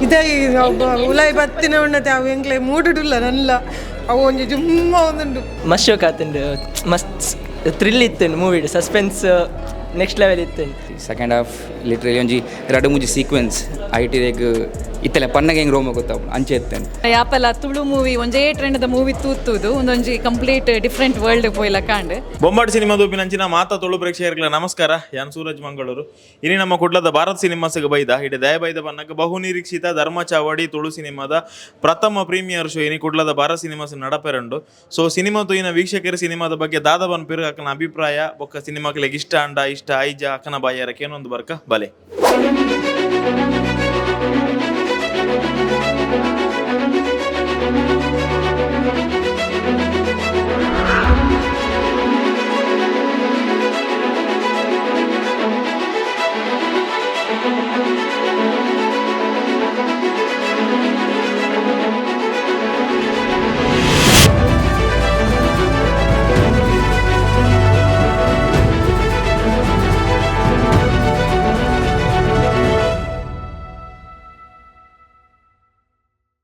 ಇದೇ ಉಲಾಯಿ ಬತ್ತಿನ ಉಣ್ಣತೆ ಅವು ಎಂಕ್ಲೆ ಮೂಡುಡುಲ್ಲ ನಲ್ಲ ಅವು ಒಂಜಿ ಜುಮ್ಮ ಒಂದುಂಡು ಮಸ್ತ್ ಶೋಕ್ ಆತುಂಡು ಮಸ್ತ್ ಥ್ರಿಲ್ ಇತ್ತುಂಡು ಮೂವಿಡ್ ಸಸ್ಪೆನ್ಸ್ ನೆಕ್ಸ್ಟ್ ಲೆವೆಲ್ ಇತ್ತುಂಡು. ಸೆಕೆಂಡ್ ಹಾಫ್ ಲಿಟ್ರಲಿ ಒಂಜಿ ಎರಡು ಮೂಜಿ ಸೀಕ್ವೆನ್ಸ್ ಐಟಿರೇಗ್ ಇತ್ತಲೆ ಪನ್ನಗೆ ಹೆಂಗೆ ರೋಮ ಗೊತ್ತಾವು ಅಂಚೆ ಇತ್ತೇನೆ ಯಾಪಲ ತುಳು ಮೂವಿ ಒಂಜೇ ಟ್ರೆಂಡ್ ಮೂವಿ ತೂತುದು ಒಂದೊಂಜಿ ಕಂಪ್ಲೀಟ್ ಡಿಫ್ರೆಂಟ್ ವರ್ಲ್ಡ್ ಪೋಯ್ಲ ಕಾಂಡ್ ಬೊಂಬಾಟ್ ಸಿನಿಮಾ ದೂಪಿನಂಚಿನ ಮಾತಾ ತುಳು ಪ್ರೇಕ್ಷಕರಿಗೆ ನಮಸ್ಕಾರ. ಯಾನ್ ಸೂರಜ್ ಮಂಗಳೂರು. ಇನಿ ನಮ್ಮ ಕುಡ್ಲದ ಭಾರತ್ ಸಿನಿಮಾಸ್ಗೆ ಬೈದ ಇಡೆ ದಯ ಬೈದ ಬನ್ನಕ್ಕೆ ಬಹು ನಿರೀಕ್ಷಿತ ಧರ್ಮ ಚಾವಡಿ ತುಳು ಸಿನಿಮಾದ ಪ್ರಥಮ ಪ್ರೀಮಿಯರ್ ಶೋ ಇನಿ ಕುಡ್ಲದ ಭಾರತ್ ಸಿನಿಮಾಸ್ ನಡಪೆರಂಡು. ಸೊ ಸಿನಿಮಾ ತೂಯಿನ ವೀಕ್ಷಕರ ಸಿನಿಮಾದ ಬಗ್ಗೆ ದಾದ ಬನ್ಪಿರು ಅಕ್ಕನ ಅಭಿಪ್ರಾಯ ಬೊಕ್ಕ ಸಿನಿಮಾಕ್ಲೆಗ್ ಇಷ್ಟ ಅಂಡ ಇಷ್ಟ ಐಜ ಅಕ್ಕನ ಬಾಯರಕ್ಕೆ ಏನೊಂದು ಬರ್ಕ ಬಲೆ.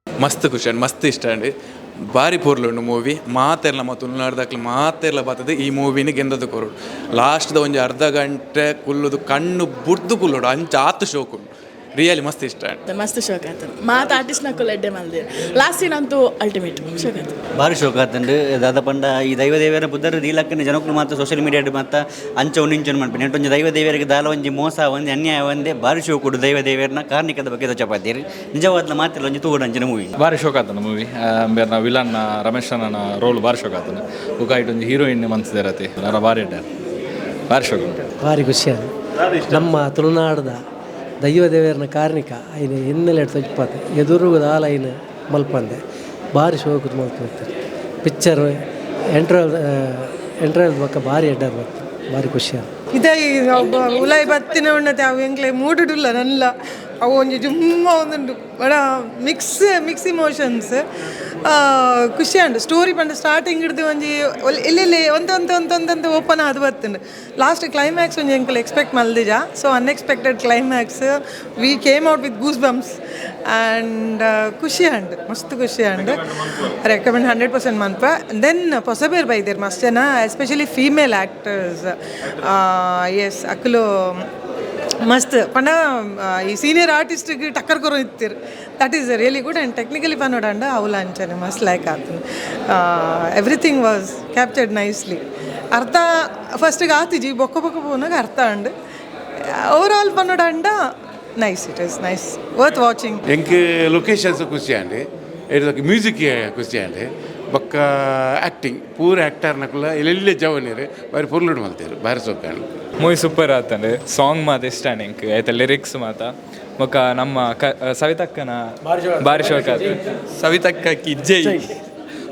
ಮಸ್ತ್ ಖುಷಿ ಅಂಡ್ ಮಸ್ತ್ ಇಷ್ಟ ಅಂడి ಭಾರಿ ಪೂರ್ಲುಂಡು ಮೂವಿ ಮಾತೆರ್ಲ ಮತ್ತು ತುಳುನಾಡ್ದಾಕ್ಲೆ ಮಾತೆರ್ಲ ಬರ್ತದೆ ಈ ಮೂವಿನ ಗೆಂದದ್ದು ಕೊರು ಲಾಸ್ಟ್ದ ಒಂಜಿ ಅರ್ಧ ಗಂಟೆ ಕುಲ್ಲುದು ಕಣ್ಣು ಬುಡ್ದು ಕುಲ್ಲುಡು ಅಂಚ ಆತು ಶೋಕುಂಡು ರಿಯಲಿ ಮಸ್ತ್ ಇಷ್ಟ ಮಸ್ತ್ ಶೋಕ್ ಆಯ್ತು ಮಾತು ಆರ್ಟಿಸ್ಟ್ ನಕ್ಕಲು ಎಡ್ಡೆ ಮಲ್ದೆ ಲಾಸ್ಟ್ ಸೀನ್ ಅಂತೂ ಅಲ್ಟಿಮೇಟ್ ಶೋಕ್ ಆಯ್ತು ಭಾರಿ ಶೋಕ್ ಆತಂಡು ದಾದ ಪಂಡ ಈ ದೈವ ದೇವರ ಬುದ್ಧರು ರೀಲಕ್ಕನ ಜನಕ್ಕೂ ಮಾತ್ರ ಸೋಷಿಯಲ್ ಮೀಡಿಯಾ ಮತ್ತು ಅಂಚ ಒಂದಿಂಚನ್ ಮಾಡ್ಬೇಕು ನೆಟ್ಟೊಂದು ದೈವ ದೇವರಿಗೆ ದಾಲ ಒಂಜಿ ಮೋಸ ಒಂದೇ ಅನ್ಯಾಯ ಒಂದೇ ಭಾರಿ ಶೋಕ್ ಕೊಡು ದೈವ ದೇವರನ್ನ ಕಾರ್ಣಿಕದ ಬಗ್ಗೆ ಚಪಾತೀರಿ ನಿಜವಾದ ಮಾತಿಲ್ಲ ಒಂಜಿ ತೂಗುಡು ಅಂಚಿನ ಮೂವಿ ಭಾರಿ ಶೋಕ್ ಆತನ ಮೂವಿ ಬೇರೆ ವಿಲನ್ ರಮೇಶ್ ಅಣ್ಣನ ರೋಲ್ ಭಾರಿ ಶೋಕ್ ಆತನ ಉಗ ಇಟ್ಟೊಂದು ಹೀರೋಯಿನ್ ಮನ್ಸಿದಿರತಿ ನರ ಭಾರಿ ಇಟ್ಟಾರ ಭಾರಿ ಶೋಕ್ ಉಂಟು ಭಾರಿ ಖುಷಿ ನಮ್ಮ ತುಳುನಾಡದ ದೈವ ದೇವರನ ಕಾರ್ಣಿಕ ಐನು ಹಿನ್ನೆಲೆ ತೊಜ್ಪಾತೆ ಎದುರುಗದ ಆಲ ಐನು ಮಲ್ಪಂದೆ ಭಾರಿ ಶೋಕದ ಮಲ್ಪಂತಾರೆ ಪಿಕ್ಚರ್ ಎಂಟ್ರಲ್ ಪಕ್ಕ ಭಾರಿ ಎಡ್ಡರ್ ಬರ್ತಾರೆ ಭಾರಿ ಖುಷಿ ಇದೇ ಉಲಾಯಿ ಬತ್ತಿನ ಉಣ್ಣತೆ ಅವು ಎಂಕ್ಲೆ ಮೂಡುಡುಲ್ಲ ನಲ್ಲ ಅವು ಒಂಜಿ ಜುಮ್ಮ ಒಂದುಂಡು ಬಡ ಮಿಕ್ಸ್ ಇಮೋಷನ್ಸ್ ಖುಷಿ ಉಂಡು ಸ್ಟೋರಿ ಪಂಡ ಸ್ಟಾರ್ಟಿಂಗ್ ಹಿಡ್ದು ಒಂಜಿ ಇಲ್ಲಿ ಒಂದೊಂದು ಓಪನ್ ಆದು ಬರ್ತುಂಡು ಲಾಸ್ಟ್ ಕ್ಲೈಮ್ಯಾಕ್ಸ್ ಒಂಜಿ ಎಂಕಲ್ ಎಕ್ಸ್ಪೆಕ್ಟ್ ಮಲ್ದಿಜ so unexpected climax we came out with goose bumps and ಖುಷಿ ಉಂಡು ಮಸ್ತ್ ಖುಷಿ ಉಂಡು ರೆಕಮೆಂಡ್ 100% ಮನ್ಪ ದೆನ್ ಪೊಸಬೇರ್ ಬೈದೇರು ಮಸ್ತ್ ಜನ ಎಸ್ಪೆಷಲಿ ಫೀಮೇಲ್ ಆ್ಯಕ್ಟರ್ಸ್ ಎಸ್ ಅಕ್ಕಲು ಮಸ್ತ್ ಪಂಡ ಈ ಸೀನಿಯರ್ ಆರ್ಟಿಸ್ಟ್ಗೆ ಟಕ್ಕರ್ ಕೊರೋ ಇತ್ತೀರು that is really good and technically ಪನ್ನೋಡಂಡ ಅವಲ ಅಂಚನೆ ಮಸ್ತ್ ಲೈಕ್ ಆತು ಎವ್ರಿಥಿಂಗ್ ವಾಸ್ ಕ್ಯಾಪ್ಚರ್ಡ್ ನೈಸ್ಲಿ ಅರ್ಥ ಫಸ್ಟಿಗೆ ಆತಿಜಿ ಬೊಕ್ಕ ಪೋನಾಗ ಅರ್ಥ ಅಂಡು ಓವರ್ ಆಲ್ ಪನ್ನೋಡಂಡ nice it is nice worth watching ಎಂಕ್ ಲೊಕೇಶನ್ಸ್ ಖುಷಿ ಅಂడి ಮ್ಯೂಸಿಕ್ ಖುಷಿ ಅಂడి ಬೊಕ್ಕ ಆ್ಯಕ್ಟಿಂಗ್ ಪೂರ ಆ್ಯಕ್ಟರ್ನಕುಲ್ಲ ಎಲ್ಲೆಲ್ಲೇ ಜವನೀರು ಬಾರಿ ಪೊರ್ಲುಡು ಮಲ್ತೇರು ಬಾರಿ ಸೊಕ್ಕಾನು ಮೂವಿ ಸೂಪರ್ ಆತಂಡು ಸಾಂಗ್ ಮಾತ ಇಷ್ಟ ನಿಂಕ್ ಆಯ್ತಾ ಲಿರಿಕ್ಸ್ ಮಾತ ಬೊಕ್ಕ ನಮ್ಮ ಸವಿತಕ್ಕನ ಭಾರಿ ಶೋಕ್ ಆತ ಸವಿತಕ್ಕಿ ಜೈ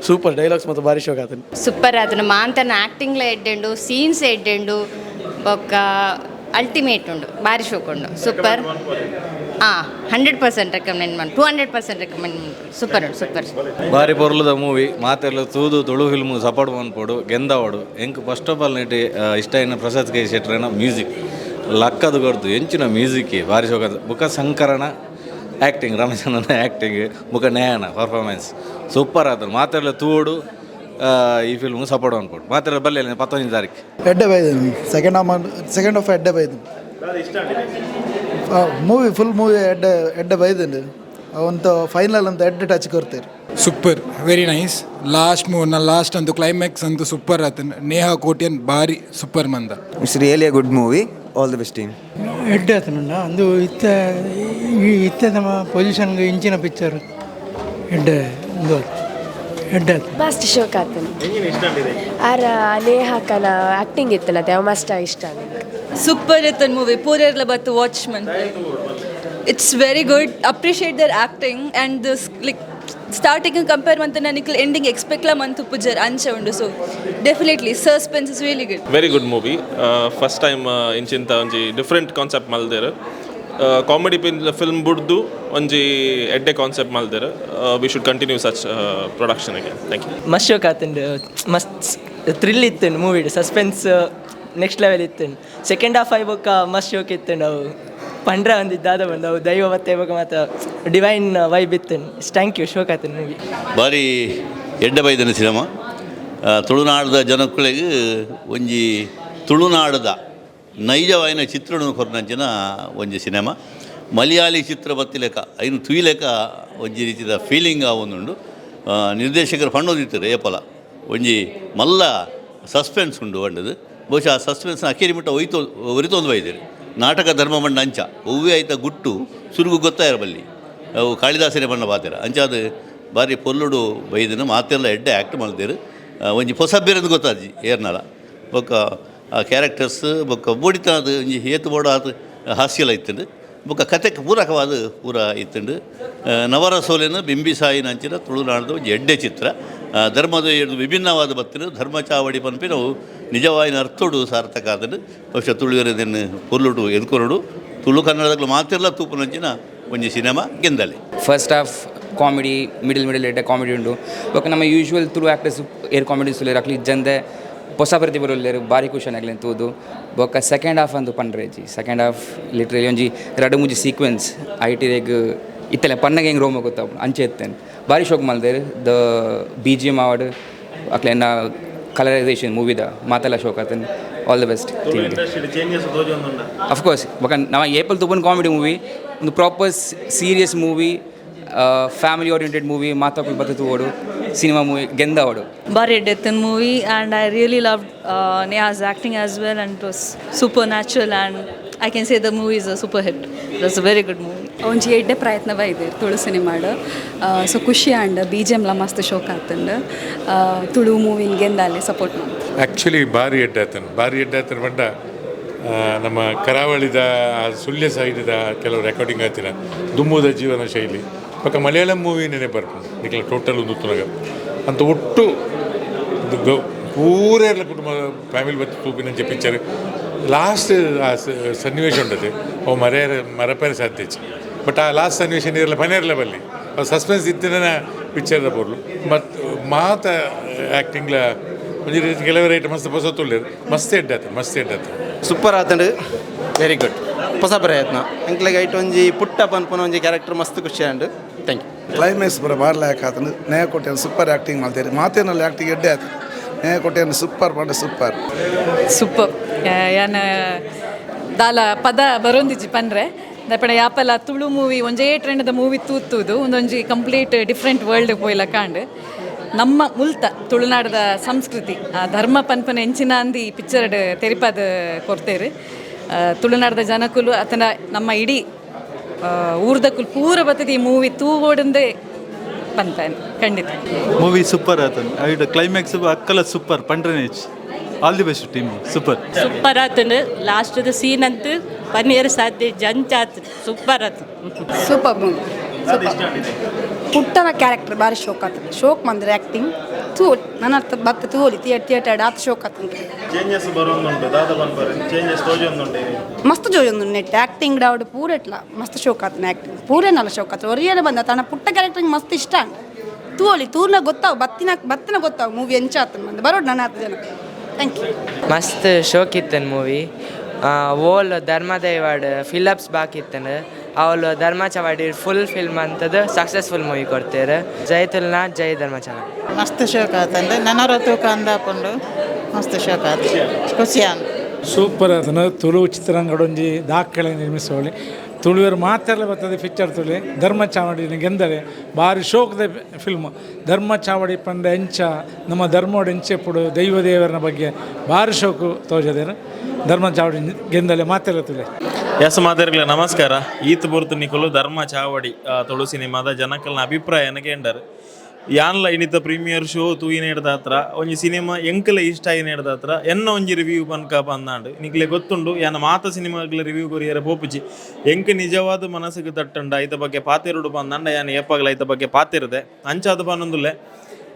ಸೂಪರ್ ಡೈಲಾಗ್ಸ್ ಮತ್ತು ಭಾರಿ ಶೋಕ್ ಆತನು ಸೂಪರ್ ಆತನು ಮಾಂತನ ಆ್ಯಕ್ಟಿಂಗ್ಲ ಎಡ್ಡೆಂಡು ಸೀನ್ಸ್ ಎಡ್ಡೆಂಡು ಬೊಕ್ಕ ಅಲ್ಟಿಮೇಟ್ ಉಂಡು ಭಾರಿ ಶೋಕ್ ಉಂಡು ಸೂಪರ್ 100% ರೆಕಮೆಂಡ್ ಮಾಡಿ 200% ರೆಕಮೆಂಡ್ ಮಾಡಿ ಸೂಪರ್ ಉಂಡು ಸೂಪರ್ ಭಾರಿ ಪೊರ್ಲುದ ಮೂವಿ ಮಾತೆಲ್ಲ ತೂದು ತುಳು ಫಿಲ್ಮು ಸಪೋರ್ಟ್ ಮಾಡ್ಕೊಡು ಗೆಂದವಾಡು ಎಂಕ್ ಫಸ್ಟ್ ಆಫ್ ಆಲ್ ನೆಟ್ಟಿ ಇಷ್ಟ ಇನ್ನು ಪ್ರಸಾದ್ ಕೈ ಶೆಟ್ರನ ಮ್ಯೂಸಿಕ್ ಲಕ್ಕದು ಕೊಡ್ದು ಎಂಚಿನ ಮ್ಯೂಸಿಕ್ ಭಾರಿ ಶೋಕ ಬುಕ್ಕ ಸಂಕರಣ ಆ್ಯಕ್ಟಿಂಗ್ ರಮೇಶನ ಆ್ಯಕ್ಟಿಂಗ್ ಬುಕ್ಕ ನೇಯನ ಪರ್ಫಾರ್ಮೆನ್ಸ್ ಸೂಪರ್ ಆತನು ಮಾತೆಲ್ಲ ತೂಡು ಈ ಫಿಲ್ಮ್ ಸಪೋರ್ಟ್ ಮಾಡ್ಕೊಡು ಮಾತೆಲ್ಲ ಬಲ್ಲೆ 11 ತಾರೀಕು ಎಡ್ಡೆ ಬೈದನು ಸೆಕೆಂಡ್ ಆಫ್ ಎಡ್ಡೆ ಬೈದನು ಮೂವಿ ಫುಲ್ ಮೂವಿ ಎಡ್ಡೆ ಬೈದನು ಅವಂತ ಫೈನಲ್ ಅಂತ ಎಡ್ಡೆ ಟಚ್ ಕೊಡ್ತಾರೆ ಸೂಪರ್ ವೆರಿ ನೈಸ್ ಲಾಸ್ಟ್ ಅಂತೂ ಕ್ಲೈಮ್ಯಾಕ್ಸ್ ಅಂತೂ ಸೂಪರ್ ಆತನು ನೇಹಾ ಕೋಟ್ಯನ್ ಭಾರಿ ಸೂಪರ್ ಮಂದ it's really A good movie all the best team ಎಡ್ಡೆ ಆತನುಂಡ ಅಂದು ಇತ್ತ ನಮ್ಮ ಪೊಸಿಷನ್ಗೆ ಇಂಚಿನ ಪಿಕ್ಚರ್ ಎಡ್ಡೆ ಒಂದು ಎಡ್ಡೆ ಮಸ್ತ್ ಶೋಕ್ ಆತನು ಆರ ನೇಹಾಕನ ಆ್ಯಕ್ಟಿಂಗ್ ಇತ್ತಲ್ಲ ಅವ ಮಸ್ತ್ ಇಷ್ಟ ಸೂಪರ್ ಇತ್ತನ್ ಮೂವಿ ಪೂರೆರ್ಲ ಬತ್ತು ವಾಚ್ಮನ್ it's very good appreciate their acting and this like starting compare ಮಂತ ನನಗೆ ಎಂಡಿಂಗ್ ಎಕ್ಸ್ಪೆಕ್ಟ್ಲ ಮಂತು ಪುಜರ್ ಅಂಚ ಉಂಡು so definitely suspense is really good very good movie first time ಇಂಚಿಂತ ಒಂಜಿ ಡಿಫ್ರೆಂಟ್ ಕಾನ್ಸೆಪ್ಟ್ ಮಲ್ದೇರು ಕಾಮಿಡಿ ಫಿಲ್ಮ್ ಬುಡ್ದು ಒಂಜಿ ಎಡ್ಡೆ ಕಾನ್ಸೆಪ್ಟ್ ಮಲ್ದೇರು we should continue such production again thank you ಮಸ್ತ್ ಶೋಕ್ ಆತುಂಡು ಮಸ್ತ್ ಥ್ರಿಲ್ ಇತ್ತುಂಡು ಮೂವಿಡ್ ಸಸ್ಪೆನ್ಸ್ ನೆಕ್ಸ್ಟ್ ಲೆವೆಲ್ ಇತ್ತುಂಡು ಸೆಕೆಂಡ್ ಹಾಫ್ ಆಯ್ಬೊಕ್ಕ ಮಸ್ತ್ ಶೋಕ್ ಇತ್ತುಂಡು ಅವು ಪಂಡ್ರ ಒಂದಿದ್ದು ದಾದ ಬಂದು ಅವು ದೈವ ಮತ್ತೆ ಮತ್ತು ಡಿವೈನ್ ವೈಬ್ ಇತ್ತು. ಥ್ಯಾಂಕ್ ಯು ಶೋಕಾತನ್ ಮೂವಿ ಬಾರಿ ಎಡ್ಡೆ ಬೈದನ ಸಿನಿಮಾ. ತುಳುನಾಡದ ಜನಕ್ಕಳಿಗೆ ಒಂಜಿ ತುಳುನಾಡದ ನೈಜವಾಯಿನ ಚಿತ್ರಣ ಕೊರ್ನಂಚಿನ ಒಂಜಿ ಸಿನಿಮಾ. ಮಲಯಾಳಿ ಚಿತ್ರ ಬತ್ತಿಲೆಕ ಐನು ತುಯಿಲೆಕ ಒಂಜಿ ರೀತಿಯ ಫೀಲಿಂಗ್ ಆವೊಂದುಂಡು. ನಿರ್ದೇಶಕರು ಪಣ್ಣೋದಿತ್ತಾರೆ ಏಪಲ ಒಂಜಿ ಮಲ್ಲ ಸಸ್ಪೆನ್ಸ್ ಉಂಡು ಬಂಡದು. ಬಹುಶಃ ಆ ಸಸ್ಪೆನ್ಸ್ನ ಅಕ್ಕೇರಿ ಮಟ್ಟ ಒರಿತೊಂದು ಬೈದೇರು. ನಾಟಕ ಧರ್ಮ ಬಣ್ಣ ಅಂಚ ಒವ್ವೇ ಆಯ್ತ ಗುಟ್ಟು ಸುರುಗು ಗೊತ್ತಾಯಿರ ಬಲ್ಲಿ ಅವು ಕಾಳಿದಾಸನೇ ಬಣ್ಣ ಬಾತಿರ ಅಂಚಾದ ಬಾರಿ ಪೊಲ್ಲುಡು ಬೈದನು ಮಾತೆಲ್ಲ ಎಡ್ಡೆ ಆ್ಯಕ್ಟ್ ಮಾಡ್ದೇರು. ಒಂಜಿ ಹೊಸ ಬೇರೆದು ಗೊತ್ತಾಜಿ ಏರ್ನಲ ಬೊಕ್ಕ ಆ ಕ್ಯಾರೆಕ್ಟರ್ಸ್ ಬೊಕ್ಕ ಬೋಡಿತನದು ಒಂಜಿ ಏತು ಬೋಡ ಅದು ಹಾಸ್ಯಲ ಇತ್ತಂಡು. ಬೊಕ್ಕ ಕತೆಗೆ ಪೂರಕವಾದ ಪೂರ ಇತ್ತಂಡು. ನವರ ಸೋಲೆನ ಬಿಂಬಿಸಾಯಿನ ಅಂಚಿನ ತುಳುನಾಡ್ದು ಒಂಜಿ ಎಡ್ಡೆ ಚಿತ್ರ. ಧರ್ಮದ ಎರಡು ವಿಭಿನ್ನವಾದ ಬತ್ತಿನ ಧರ್ಮ ಚಾವಡಿ ಪನ್ಪಿ ನಾವು ನಿಜವಾಯಿನ ಅರ್ಥೋಡು ಸಾರ್ಥಕ ಆದನು. ಬಹುಶಃ ತುಳುವರದನ್ನು ಪೊರ್ಲುಡು ಎದ್ಕೊರಡು ತುಳು ಕನ್ನಡದಾಗಲು ಮಾತೆಲ್ಲ ತೂಪುನಂಚಿನ ಒಂಜಿ ಸಿನಿಮಾ ಗೆಂದಲೆ. ಫಸ್ಟ್ ಹಾಫ್ ಕಾಮಿಡಿ ಮಿಡಲ್ ಎಡ್ಡೆ ಕಾಮಿಡಿ ಉಂಡು. ಬೊಕ್ಕ ನಮ್ಮ ಯೂಶ್ವಲ್ ತುಳು ಆ್ಯಕ್ಟರ್ಸ್ ಏರ್ ಕಾಮಿಡೀಸ್ ಉಲ್ಲೇರು ಅಕ್ಲಿ ಇಜ್ಜಂದೆ ಹೊಸ ಪ್ರತಿಭರು ಉಲ್ಲೇರು ಭಾರಿ ಖುಷಿ ಆಗಲಿ ತೂದು. ಬೊಕ್ಕ ಸೆಕೆಂಡ್ ಹಾಫ್ ಅಂದು ಪಂಡ್ರೇಜಿ ಸೆಕೆಂಡ್ ಹಾಫ್ ಲಿಟ್ರಲಿ ಒಂಜಿ ರಡು ಮುಜಿ ಸೀಕ್ವೆನ್ಸ್ ಐಟಿರೆಗ್ ಇತ್ತಲೆ ಪನ್ನಗೆ ಹೆಂಗೆ ರೋಮ ಗೊತ್ತಾಗ ಅಂಚೆ ಎತ್ತೇನೆ ಭಾರಿ ಶೋಕ್ ಮಲ್ದೇರು. ದ BGM ಅವಾರ್ಡ್ ಅಕ್ಲೆನ್ನ ಕಲರೈಸೇಷನ್ ಮೂವಿದ ಮಾತೆಲ್ಲ ಶೋಕ್ ಆತನ್. All the best. ಅಫ್ಕೋರ್ಸ್ ಬೊಕ್ಕ ನಾವು ಏಪಲ್ ತುಪ್ಪನ್ ಕಾಮಿಡಿ ಮೂವಿ ಒಂದು proper serious movie family oriented movie ಮಾತಾಡಲು ಬರ್ತದೆ ಓಡು ಸಿನಿಮಾ ಮೂವಿ ಗೆಂದ ಓಡು ಬಾರಿ ಎಡ್ಡೆತ್ತನ್ movie and I really love Neha's acting as well and it was supernatural and I can say the movie is a super hit. It was a very good movie. ಒಂಜಿ ಎಡ್ಡೆ ಪ್ರಯತ್ನವ ಇದೆ Tulu ಸಿನಿಮಾಡು. So ಖುಷಿ and BGMಲ ಮಸ್ತ್ ಶೋಕ್ ಆಗ್ತಂಡು. Tulu ಮೂವಿನ ಗೆಂದಾಲೆ support ಮಾಡಿ actually ಭಾರಿ ಎಡ್ಡಾತನ ಬಂಡ ನಮ್ಮ ಕರಾವಳಿದ ಸುಳ್ಯ ಸೈಡಿದ ಕೆಲವು ರೆಕಾರ್ಡಿಂಗ್ ಆಯ್ತಿನ ದುಮ್ಮುದ ಜೀವನ ಶೈಲಿ ಪಕ್ಕ ಮಲಯಾಳಂ ಮೂವಿ ನೆನೆ ಬರ್ಬೋದು ನಿಖಲ ಟೋಟಲ್ ಒಂದು ತುನಗ ಅಂತ ಒಟ್ಟು ಪೂರೆಲ್ಲ ಕುಟುಂಬ ಫ್ಯಾಮಿಲಿ ಬತ್ತು ತೂಪಿನಂಚೆ ಪಿಕ್ಚರ್ ಲಾಸ್ಟ್ ಆ ಸನ್ನಿವೇಶ ಉಂಟದೆ ಅವು ಮರಪೇರೆ ಸಾಧ್ಯ ಬಟ್ ಆ ಲಾಸ್ಟ್ ಸನ್ನಿವೇಶ ನೀರೆಲ್ಲ ಪನೇರ್ಲ ಬಲ್ಲಿ ಅವು ಸಸ್ಪೆನ್ಸ್ ಇತ್ತಿನ ಪಿಕ್ಚರ್ದ ಬೋರ್ಲು ಮತ್ತು ಮಾತ ಆ್ಯಕ್ಟಿಂಗ್ಲ ಒಂಜಿ ರೀತಿ ಕೆಲವರ ಐಟಮ್ ಮಸ್ತ್ ಹೊಸ ತುಳ್ಳಿರು ಮಸ್ತ್ ಎಡ್ಡಾತ ಸೂಪರ್ ಆತಂಡು ವೆರಿ ಗುಡ್ ಹೊಸ ಪ್ರಯತ್ನ ಎಂಕ್ಲೆಗೆ ಐಟ್ ಒಂಜಿ ಪುಟ್ಟ ಪನ್ಪನ ಒಂಜಿ ಕ್ಯಾರೆಕ್ಟರ್ ಮಸ್ತ್ ಖುಷಿ ಆಂಡ್ ಥ್ಯಾಂಕ್ ಯು. ಕ್ಲೈಮ್ಯಾಕ್ಸ್ ಪೂರ ಬಾರ್ಲ ಆತಂಡು ನೇಹ ಕೊಟ್ಟೆಯನ್ನು ಸೂಪರ್ ಆ್ಯಕ್ಟಿಂಗ್ ಮಾಡ್ತಾರೆ ಮಾತೇನಲ್ಲಿ ಆ್ಯಕ್ಟಿಂಗ್ ಎಡ್ಡೆ ಆಯ್ತು ನೇಹ ಕೊಟ್ಟೆಯನ್ನು ಸೂಪರ್ ಪಂಡ ಸೂಪರ್ ಯಾನ ದಾಲ ಪದ ಬರೊಂದಿಜ್ಜಿ ಪನ್ರೆ ದಪ್ಪಣ ಯಾಪಲ ತುಳು ಮೂವಿ ಒಂಜೇ ಟ್ರೆಂಡ್ದ ಮೂವಿ ತೂತುದು ಒಂದೊಂಜಿ ಕಂಪ್ಲೀಟ್ ಡಿಫ್ರೆಂಟ್ ವರ್ಲ್ಡ್ ಪೋಯ್ಲ ಕಾಂಡ್ ನಮ್ಮ ಮುಲ್ತ ತುಳುನಾಡದ ಸಂಸ್ಕೃತಿ ಧರ್ಮ ಪನ್ಪನ ಎಂಚಿನ ಅಂದಿ ಪಿಕ್ಚರ್ಡ್ ತೆರಿಪದ ಕೊರ್ತೇರು. ತುಳುನಾಡದ ಜನಕುಲು ಅತನ ನಮ್ಮ ಇಡೀ ಊರ್ದಕ್ಕುಲು ಪೂರ ಬತ್ತದ ಈ ಮೂವಿ ತೂಗೋಡಂದೇ ಪನ್ಪೇನ್ ಖಂಡಿತ. ಮೂವಿ ಸೂಪರ್ ಆತನು ಐಡ್ ಕ್ಲೈಮ್ಯಾಕ್ಸ್ ಅಕ್ಕಲ ಸೂಪರ್ ಪಂಡ್ರನೇಜ್ all the best team super ಆತನು ಲಾಸ್ಟ್ದ ಸೀನ್ ಅಂತೂ ಪನ್ನೀರ್ ಸಾಧ್ಯ ಜಂಚಾತ್ ಸೂಪರ್ ಆತು ಸೂಪರ್ ಮೂವಿ ಪುಟ್ಟನ ಕ್ಯಾರೆಕ್ಟರ್ ಭಾರಿ ಶೋಕ್ ಆಗ್ತದೆ ಶೋಕ್ ಮಂದ್ರೆ ಆ್ಯಕ್ಟಿಂಗ್ ತೂ ನನ್ನ ಅರ್ಥ ಬತ್ತ ತೂಲಿ ಥಿಯೇಟರ್ ಆತ ಶೋಕ್ ಆಗ್ತದೆ ಮಸ್ತ್ ಜೋಜೊಂದು ನೆಟ್ ಆ್ಯಕ್ಟಿಂಗ್ ಡಾವ್ಡ್ ಪೂರ ಇಟ್ಲ ಮಸ್ತ್ ಶೋಕ್ ಆತನ ಆ್ಯಕ್ಟಿಂಗ್ ಪೂರೇನಲ್ಲ ಶೋಕ್ ಆಗ್ತದೆ ಒರಿಯಲ್ಲ ಬಂದ ತನ್ನ ಪುಟ್ಟ ಕ್ಯಾರೆಕ್ಟರ್ಗೆ ಮಸ್ತ್ ಇಷ್ಟ ತೂಲಿ ತೂರ್ನ ಗೊತ್ತಾವು ಬತ್ತಿನ ಗೊತ್ತಾವು ಮೂವಿ ಎಂಚ ಆತನ ಬಂದು ಬರೋಡು ನನ್ನ ಹತ್ತು ಜನ. Thank you. ಮಸ್ತ್ ಶೋಕ್ ಇತ್ತನ್ ಮೂವಿ. ಓಲ್ ಧರ್ಮದೈವಾಡ್ ಫಿಲಪ್ಸ್ ಬಾಕಿತ್ತನು ಅವಳು ಧರ್ಮ ಚವಾಡಿ ಫುಲ್ ಫಿಲ್ಮ್ ಅಂತದ್ದು ಸಕ್ಸಸ್ಫುಲ್ ಮೂವಿ ಕೊಡ್ತಾರೆ. ಜೈ ತುಳುನಾಡ್ ಜೈ ಧರ್ಮ ಚವಾಡಿ. ಮಸ್ತ್ ಶೋಕ್ ಆತಂದ್ರೆ ನನರ ತೂಕ ಅಂದಾಕೊಂಡು ಮಸ್ತ್ ಶೋಕ್ ಆತ ಖುಷಿ ಅಂತ ಸೂಪರ್ ಆತನ ತುಳು ಚಿತ್ರರಂಗಡೊಂಜಿ ದಾಖಲೆ ನಿರ್ಮಿಸೋಳಿ ತುಳುವರು ಮಾತೆಲ್ಲ ಬರ್ತದೆ ಪಿಕ್ಚರ್ ತುಳಿ ಧರ್ಮ ಚಾವಡಿನ ಗೆಂದರೆ ಭಾರಿ ಶೋಕದ ಫಿಲ್ಮ್. ಧರ್ಮ ಚಾವಡಿ ಪಂಡ ಎಂಚ ನಮ್ಮ ಧರ್ಮೋಡು ಎಂಚೆಪ್ಪುಡು ದೈವ ದೇವರನ ಬಗ್ಗೆ ಭಾರಿ ಶೋಕು ತೋಜದೇನು ಧರ್ಮ ಚಾವಡಿ ಗೆಂದಲೆ ಮಾತೆಲ್ಲ ತುಳಿ. ಎಸ್ ಮಾತಾಡ್ಲ ನಮಸ್ಕಾರ. ಈತ್ ಬುರ್ತು ನಿಕುಲು ಧರ್ಮ ಚಾವಡಿ ತುಳು ಸಿನಿಮಾದ ಜನಕಲ್ನ ಅಭಿಪ್ರಾಯನ ಕೇಂಡರು ಯಾನ್ಲ ಇನಿತ ಪ್ರೀಮಿಯರ್ ಶೋ ತೂಯಿನ ಹಿಡ್ದ ಹತ್ರ ಒಂಜಿ ಸಿನಿಮಾ ಎಂಕಲೆ ಇಷ್ಟ ಆಯಿನ ಹಿಡ್ದ ಹತ್ರ ಎನ್ನ ಒಂಜಿ ರಿವ್ಯೂ ಪನ್ಕ ಬಂದಾಂಡು ನಿಕ್ಲೆ ಗೊತ್ತುಂಡು ಯಾನ ಮಾತ ಸಿನಿಮಾಗ್ಲ ರಿವ್ಯೂ ಕೊರಿಯರ ಪೋಪುಜಿ ಎಂಕ್ ನಿಜವಾದ ಮನಸ್ಸಿಗೆ ತಟ್ಟುಂಡ ಐತ ಬಗ್ಗೆ ಪಾತಿರುಡು ಬಂದಾಂಡ ಯಾನ ಏಪಾಗಲ ಐತ ಬಗ್ಗೆ ಪಾತಿರದೆ ಅಂಚಾದ ಪನ್ನೊಂದುಲ್ಲೆ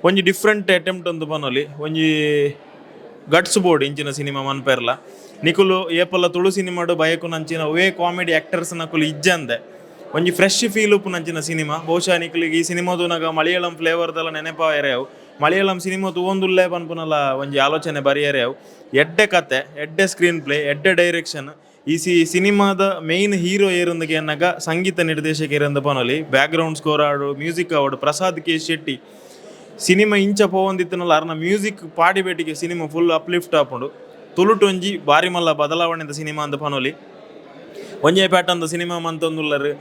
ಒಂಜಿ ಡಿಫ್ರೆಂಟ್ ಅಟೆಂಪ್ಟ್ ಒಂದು ಪನ್ನೊಲಿ ಒಂಜಿ ಗಟ್ಸ್ ಬೋರ್ಡ್ ಇಂಚಿನ ಸಿನಿಮಾ ಮನ್ಪೆರ್ಲ ನಿಕುಲು ಏಪಲ ತುಳು ಸಿನಿಮಾಡು ಬಯಕು ನಂಚಿನ ಒವೇ ಕಾಮಿಡಿ ಆ್ಯಕ್ಟರ್ಸ್ ನಕುಲು ಇಜ್ಜಂದೆ ಒಂಜಿ ಫ್ರೆಶ್ ಫೀಲ್ ಉಪ್ಪು ನಂಚಿನ ಸಿನಿಮಾ. ಬಹುಶಃ ನಿಕ್ಲಿಗೆ ಈ ಸಿನಿಮಾ ತೂನಾಗ ಮಲಯಾಳಂ ಫ್ಲೇವರ್ದೆಲ್ಲ ನೆನಪಾಯರೆವು ಮಲಯಾಳಂ ಸಿನಿಮಾ ತೂವೊಂದುಲ್ಲೇ ಪನ್ಪುನಲ್ಲ ಒಂಜಿ ಆಲೋಚನೆ ಬರೆಯರೆವು. ಎಡ್ಡೆ ಕತೆ ಎಡ್ಡೆ ಸ್ಕ್ರೀನ್ ಪ್ಲೇ ಎಡ್ಡೆ ಡೈರೆಕ್ಷನ್ ಈ ಸಿನಿಮಾದ ಮೇಯ್ನ್ ಹೀರೋ ಏರೊಂದಕ್ಕೆ ಅನ್ನಗ ಸಂಗೀತ ನಿರ್ದೇಶಕ ಏರಂದ ಪನೊಲಿ, ಬ್ಯಾಕ್ಗ್ರೌಂಡ್ ಸ್ಕೋರ್ ಆಡು, ಮ್ಯೂಸಿಕ್ ಆವಡು ಪ್ರಸಾದ್ ಕೆ ಶೆಟ್ಟಿ. ಸಿನಿಮಾ ಇಂಚ ಪೋವಂದಿತ್ತನಲ್ಲ ಅರ್ನ ಮ್ಯೂಸಿಕ್ ಪಾಡಿಬೇಟಿಗೆ ಸಿನಿಮಾ ಫುಲ್ ಅಪ್ಲಿಫ್ಟ್ ಆಪುಂಡು. ತುಳುಟೊಂಜಿ ಬಾರಿ ಮಲ್ಲ ಬದಲಾವಣೆದ ಸಿನಿಮಾ ಅಂದ ಪನೊಲಿ. ಒಂಜೇ ಪ್ಯಾಟರ್ನ್ದ ಸಿನಿಮಾ ಮಂತೊಂದುಲ್ಲರು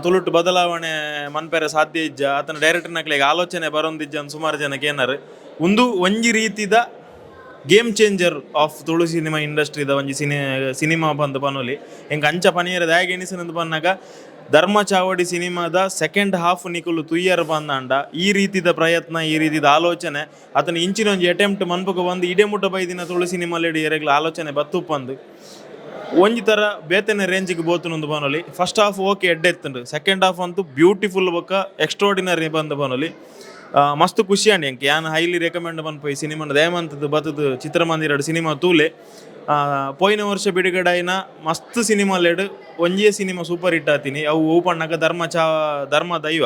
ತುಳುಟು ಬದಲಾವಣೆ ಮನ್ಪೆರೆ ಸಾಧ್ಯ ಇಜ್ಜ, ಆತನ ಡೈರೆಕ್ಟರ್ನಕ್ಲೆಗೆ ಆಲೋಚನೆ ಬರೊಂದಿಜ್ಜ ಅಂತ ಸುಮಾರು ಜನಕ್ಕೆ ಏನಾರು ಒಂದು ಒಂಜಿ ರೀತಿದ game changer of Tulu cinema ಇಂಡಸ್ಟ್ರಿದ ಒಂಜಿ ಸಿನಿಮಾ ಬಂದು ಪನೊಲಿ. ಹೆಂಗೆ ಅಂಚ ಪನಿಯರದ ಹೇಗೆ ಎನಿಸಿನಂದು ಬಂದಾಗ ಧರ್ಮ ಚಾವಡಿ ಸಿನಿಮಾದ ಸೆಕೆಂಡ್ ಹಾಫ್ ನಿಕುಲು ತುಯ್ಯರ್ ಬಂದಾಂಡ ಈ ರೀತಿದ ಪ್ರಯತ್ನ, ಈ ರೀತಿದ ಆಲೋಚನೆ ಆತನ ಇಂಚಿನೊಂಜಿ ಅಟೆಂಪ್ಟ್ ಮನ್ಪಕ್ಕೆ ಬಂದು ಇಡೇ ಮುಟ್ಟ ಬೈದಿನ ತುಳು ಸಿನಿಮಾಲೇಡಿ ಎರೆಗ್ಲ ಆಲೋಚನೆ ಬತ್ತುಪ್ಪಂದು ಒಂಜಿ ಥರ ಬೇತನೆ ರೇಂಜಿಗೆ ಬೋತುನೊಂದು ಬನೊಲಿ. ಫಸ್ಟ್ ಹಾಫ್ ಓಕೆ ಎಡ್ಡೆತ್ತುಂಡು, ಸೆಕೆಂಡ್ ಹಾಫ್ ಅಂತೂ ಬ್ಯೂಟಿಫುಲ್ ಬೊಕ್ಕ ಎಕ್ಸ್ಟ್ರಾಡಿನರಿ ಬಂದು ಬನೊಲಿ. ಮಸ್ತ್ ಖುಷಿ ಅಂಡಿ ಎಂಕೆ ಯಾನ್ ಹೈಲಿ ರೆಕಮೆಂಡ್ ಮನ್ಪೋಯಿ ಸಿನಿಮಾನ ದಯಮಂತದ್ದು ಬತ್ತದು ಚಿತ್ರಮಂದಿರ ಸಿನಿಮಾ ತೂಲೆ. ಪೋಯಿನ ವರ್ಷ ಬಿಡುಗಡೆಯಿನ ಮಸ್ತ್ ಸಿನಿಮಾಲೇಡು ಒಂಜೇ ಸಿನಿಮಾ ಸೂಪರ್ ಹಿಟ್ ಆತೀನಿ. ಅವು ಓಪಣ್ಣಾಗ ಧರ್ಮ ದೈವ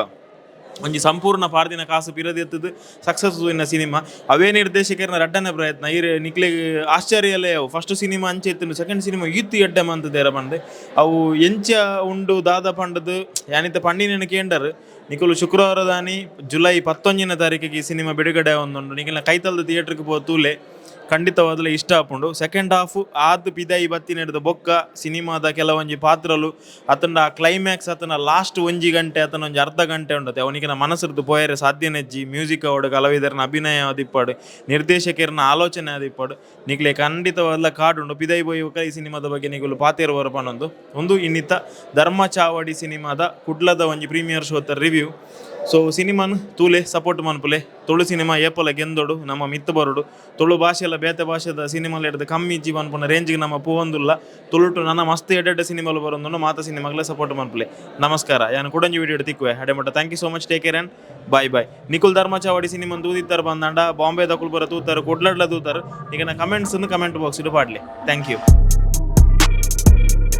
ಒಂಜಿ ಸಂಪೂರ್ಣ ಪಾರ್ದಿನ ಕಾಸು ಪಿರದೆತ್ತದು ಸಕ್ಸಸ್ ಇನ್ನ ಸಿನಿಮಾ. ಅವೇ ನಿರ್ದೇಶಕರನ್ನ ರಡ್ಡನೆ ಪ್ರಯತ್ನ ನಿಕ್ಲೆಗೆ ಆಶ್ಚರ್ಯಲೇ ಅವು. ಫಸ್ಟ್ ಸಿನಿಮಾ ಅಂಚೆ ಇತ್ತು, ಸೆಕೆಂಡ್ ಸಿನಿಮಾ ಈತ್ತು ಎಡ್ಡೆ ಮಂತದೇರ ಬಂದೆ ಅವು ಎಂಚ ಉಂಡು ದಾದ ಪಂಡದು ಯಾನಿತ ಪಂಡಿನ ಕೇಂಡರ್ ನಿಕುಲು ಶುಕ್ರವಾರದಾನಿ ಜುಲೈ 11ನೇ ತಾರೀಕಿಗೆ ಈ ಸಿನಿಮಾ ಬಿಡುಗಡೆ ಒಂದುಂಡು. ನಿಖಿಲ ಕೈತಲ್ದ ಥಿಯೇಟ್ರಿಗೆ ತೂಲೆ ಖಂಡಿತವಾದಲೇ ಇಷ್ಟ ಆಪುಂಡು. ಸೆಕೆಂಡ್ ಹಾಫ್ ಆದ್ ಪಿದಾಯಿ ಬತ್ತಿ ನಡೆದ ಬೊಕ್ಕ ಸಿನಿಮಾದ ಕೆಲವೊಂಜಿ ಪಾತ್ರಲು ಆತನ ಕ್ಲೈಮ್ಯಾಕ್ಸ್ ಆತನ ಲಾಸ್ಟ್ ಒಂಜಿ ಗಂಟೆ ಆತನ ಒಂಜಿ ಅರ್ಧ ಗಂಟೆ ಉಂಡತೆ ಅವನಿಗೆ ಮನಸ್ಸರ್ದು ಪೋಯರೆ ಸಾಧ್ಯನೆಜ್ಜಿ. ಮ್ಯೂಸಿಕ್ ಅವಡು ಕಲಾವಿದರನ ಅಭಿನಯ ಆದಿಪ್ಪಾಡು, ನಿರ್ದೇಶಕರನ ಆಲೋಚನೆ ಆದಿಪ್ಪಾಡು ನಿಕ್ಲೆ ಖಂಡಿತವಾದ ಕಾಡುಂಡು. ಪಿದಾಯಿ ಬೋಯಿ ಈ ಸಿನಿಮಾದ ಬಗ್ಗೆ ನಿಗುಲು ಪಾತೇರು ಬರಪನೊಂದು ಒಂದು ಇನ್ನಿತ್ತ ಧರ್ಮ ಚಾವಡಿ ಸಿನಿಮಾದ ಕುಡ್ಲದ ಒಂಜಿ ಪ್ರೀಮಿಯರ್ ಶೋತ ರಿವ್ಯೂ. ಸೊ ಸಿನಿಮಾನು ತೂಲೆ ಸಪೋರ್ಟ್ ಮನ್ಪುಲೆ. ತುಳು ಸಿನಿಮಾ ಏಪಲ ಗೆಂದೋಡು ನಮ್ಮ ಮಿತ್ತು ಬರೋಡು. ತುಳು ಭಾಷೆಲ್ಲ ಬೇತೆ ಭಾಷೆದ ಸಿನಿಮಾಲು ಹಿಡಿದು ಕಮ್ಮಿ ಇಜ್ಜಿ ಮನ್ಪುನ ರೇಂಜಿಗೆ ನಮ್ಮ ಪೋವಂದುಲ್ಲ. ತುಳುಟು ನನ್ನ ಮಸ್ತ್ ಎಡ್ಡೆ ಸಿನಿಮಾಲು ಬರೋದು ಮಾತ ಸಿನಿಮಾಗಲೇ ಸಪೋರ್ಟ್ ಮನ್ಪುಲೆ. ನಮಸ್ಕಾರ. ಯಾನು ಕುಡಂಜಿ ವಿಡಿಯೋ ತಿಕ್ಕುವೆ ಅಡೆ ಮಟ್ಟ. Thank you so much. Take care and bye bye. ನಿಕುಲ್ ಧರ್ಮ ಚಾವಡಿ ಸಿನಿಮಾ ತೂದಿತ್ತಾರೆ ಬಂದಾಂಡ ಬಾಂಬೆದ ಕುಲ್ಬರ ತೂತಾರೆ, ಕುಡ್ಲಡ್ಲ ತೂತಾರೆ. ಈಗ ನಾ ಕಮೆಂಟ್ಸ್ ಕಮೆಂಟ್ ಬಾಕ್ಸ್ ಇಡು ಪಾಡ್ಲಿ. Thank you.